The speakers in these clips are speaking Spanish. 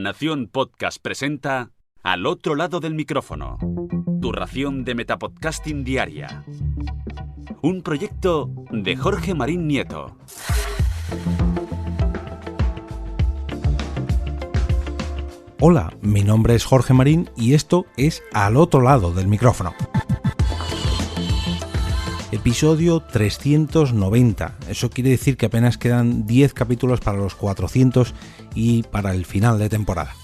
Nación Podcast presenta Al otro lado del micrófono, tu ración de metapodcasting diaria. Un proyecto de Jorge Marín Nieto. Hola, mi nombre es Jorge Marín y esto es Al otro lado del micrófono. Episodio 390. Eso quiere decir que apenas quedan 10 capítulos para los 400 y para el final de temporada.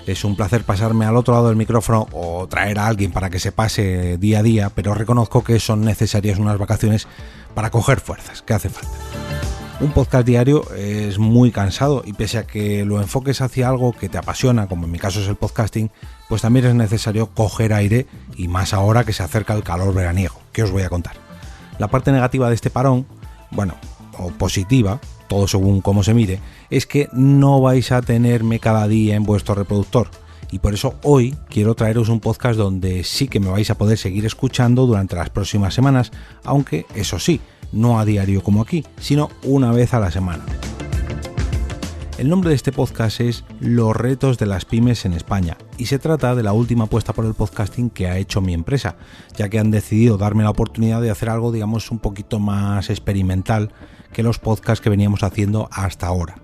Es un placer pasarme al otro lado del micrófono o traer a alguien para que se pase día a día, pero reconozco que son necesarias unas vacaciones para coger fuerzas, que hace falta. Un podcast diario es muy cansado y pese a que lo enfoques hacia algo que te apasiona, como en mi caso es el podcasting, pues también es necesario coger aire y más ahora que se acerca el calor veraniego, que os voy a contar. La parte negativa de este parón, o positiva, todo según cómo se mire, es que no vais a tenerme cada día en vuestro reproductor. Y por eso hoy quiero traeros un podcast donde sí que me vais a poder seguir escuchando durante las próximas semanas, aunque eso sí, no a diario como aquí, sino una vez a la semana. El nombre de este podcast es Los retos de las pymes en España y se trata de la última apuesta por el podcasting que ha hecho mi empresa, ya que han decidido darme la oportunidad de hacer algo, digamos, un poquito más experimental que los podcasts que veníamos haciendo hasta ahora.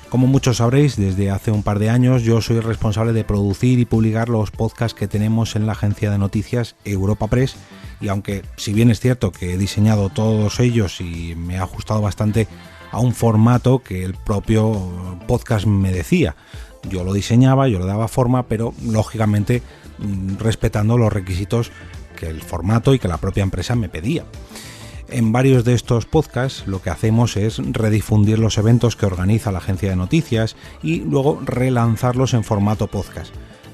Como muchos sabréis, desde hace un par de años yo soy responsable de producir y publicar los podcasts que tenemos en la agencia de noticias Europa Press y aunque si bien es cierto que he diseñado todos ellos y me ha ajustado bastante a un formato que el propio podcast me decía. Yo lo diseñaba, yo le daba forma, pero lógicamente respetando los requisitos que el formato y que la propia empresa me pedía. En varios de estos podcasts lo que hacemos es redifundir los eventos que organiza la agencia de noticias y luego relanzarlos en formato podcast.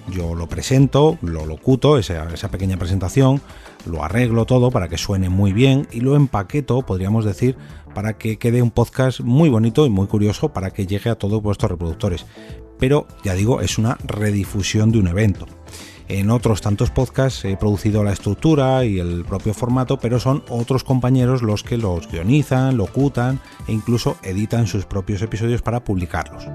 Yo lo presento, lo locuto, esa pequeña presentación, lo arreglo todo para que suene muy bien y lo empaqueto, podríamos decir, para que quede un podcast muy bonito y muy curioso para que llegue a todos vuestros reproductores. Pero, ya digo, es una redifusión de un evento. En otros tantos podcasts he producido la estructura y el propio formato, pero son otros compañeros los que los guionizan, locutan e incluso editan sus propios episodios para publicarlos.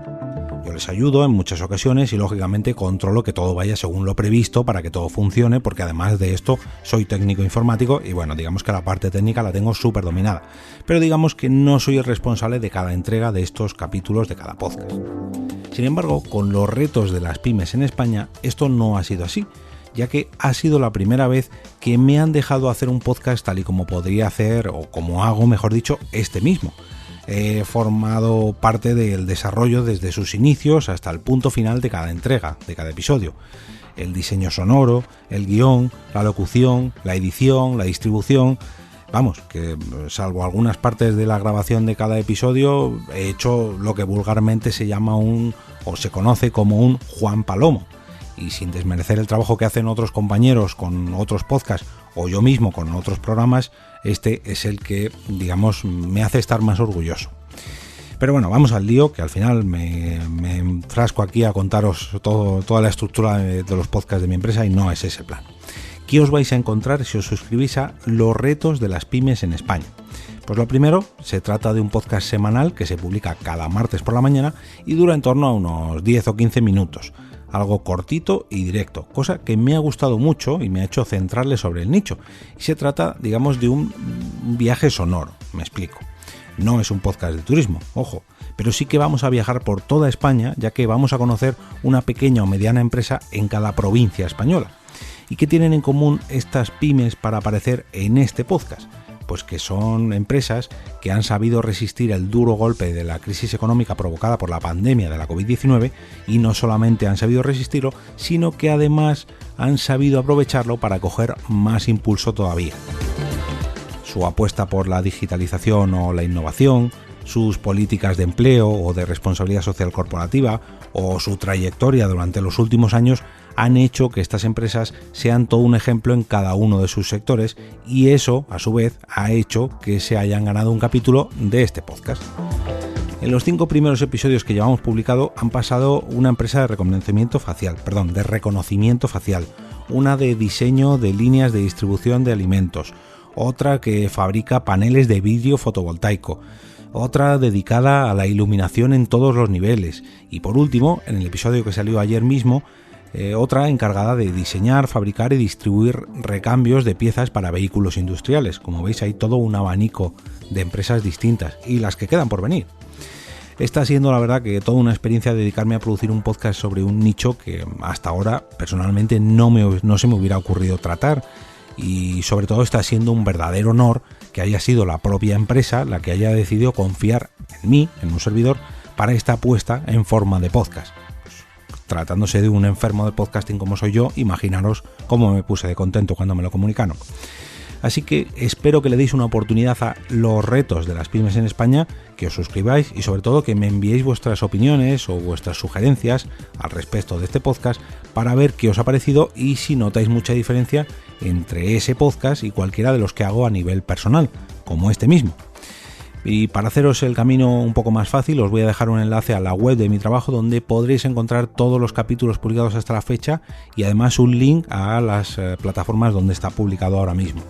Yo les ayudo en muchas ocasiones y lógicamente controlo que todo vaya según lo previsto para que todo funcione, porque además de esto soy técnico informático y digamos que la parte técnica la tengo súper dominada. Pero digamos que no soy el responsable de cada entrega de estos capítulos de cada podcast. Sin embargo, con los retos de las pymes en España, esto no ha sido así, ya que ha sido la primera vez que me han dejado hacer un podcast tal y como podría hacer, o como hago, mejor dicho, este mismo. He formado parte del desarrollo desde sus inicios hasta el punto final de cada entrega, de cada episodio. El diseño sonoro, el guión, la locución, la edición, la distribución. Vamos, que salvo algunas partes de la grabación de cada episodio, he hecho lo que vulgarmente se llama o se conoce como un Juan Palomo. Y sin desmerecer el trabajo que hacen otros compañeros con otros podcasts o yo mismo con otros programas, este es el que, digamos, me hace estar más orgulloso. Pero bueno, vamos al lío, que al final me enfrasco aquí a contaros toda la estructura de los podcasts de mi empresa y no es ese el plan. ¿Qué os vais a encontrar si os suscribís a Los retos de las pymes en España? Pues lo primero, se trata de un podcast semanal que se publica cada martes por la mañana y dura en torno a unos 10 o 15 minutos. Algo cortito y directo, cosa que me ha gustado mucho y me ha hecho centrarle sobre el nicho. Y se trata, digamos, de un viaje sonoro, me explico. No es un podcast de turismo, ojo, pero sí que vamos a viajar por toda España, ya que vamos a conocer una pequeña o mediana empresa en cada provincia española. ¿Y qué tienen en común estas pymes para aparecer en este podcast? Pues que son empresas que han sabido resistir el duro golpe de la crisis económica provocada por la pandemia de la COVID-19 y no solamente han sabido resistirlo, sino que además han sabido aprovecharlo para coger más impulso todavía. Su apuesta por la digitalización o la innovación, sus políticas de empleo o de responsabilidad social corporativa o su trayectoria durante los últimos años han hecho que estas empresas sean todo un ejemplo en cada uno de sus sectores y eso, a su vez, ha hecho que se hayan ganado un capítulo de este podcast. En los 5 primeros episodios que llevamos publicado han pasado una empresa de reconocimiento facial, una de diseño de líneas de distribución de alimentos, otra que fabrica paneles de vidrio fotovoltaico, otra dedicada a la iluminación en todos los niveles y por último, en el episodio que salió ayer mismo, otra encargada de diseñar, fabricar y distribuir recambios de piezas para vehículos industriales. Como veis, hay todo un abanico de empresas distintas y las que quedan por venir. Está siendo la verdad que toda una experiencia dedicarme a producir un podcast sobre un nicho que hasta ahora personalmente no se me hubiera ocurrido tratar, y sobre todo está siendo un verdadero honor que haya sido la propia empresa la que haya decidido confiar en mí, en un servidor, para esta apuesta en forma de podcast. Tratándose de un enfermo de podcasting como soy yo, imaginaros cómo me puse de contento cuando me lo comunicaron. Así que espero que le deis una oportunidad a los retos de las pymes en España, que os suscribáis y sobre todo que me enviéis vuestras opiniones o vuestras sugerencias al respecto de este podcast para ver qué os ha parecido y si notáis mucha diferencia entre ese podcast y cualquiera de los que hago a nivel personal, como este mismo. Y para haceros el camino un poco más fácil, os voy a dejar un enlace a la web de mi trabajo donde podréis encontrar todos los capítulos publicados hasta la fecha y además un link a las plataformas donde está publicado ahora mismo.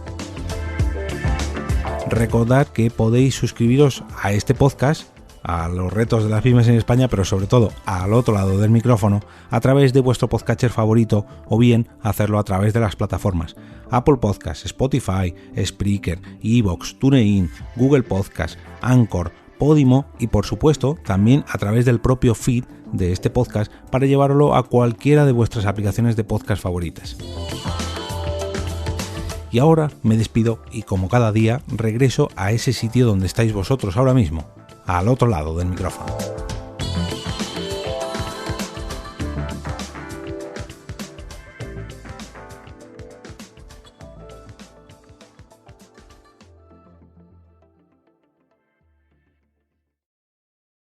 Recordad que podéis suscribiros a este podcast, a los retos de las pymes en España, pero sobre todo al otro lado del micrófono, a través de vuestro podcatcher favorito o bien hacerlo a través de las plataformas Apple Podcasts, Spotify, Spreaker, iVoox, TuneIn, Google Podcasts, Anchor, Podimo y por supuesto también a través del propio feed de este podcast para llevarlo a cualquiera de vuestras aplicaciones de podcast favoritas. Y ahora me despido y como cada día regreso a ese sitio donde estáis vosotros ahora mismo, al otro lado del micrófono.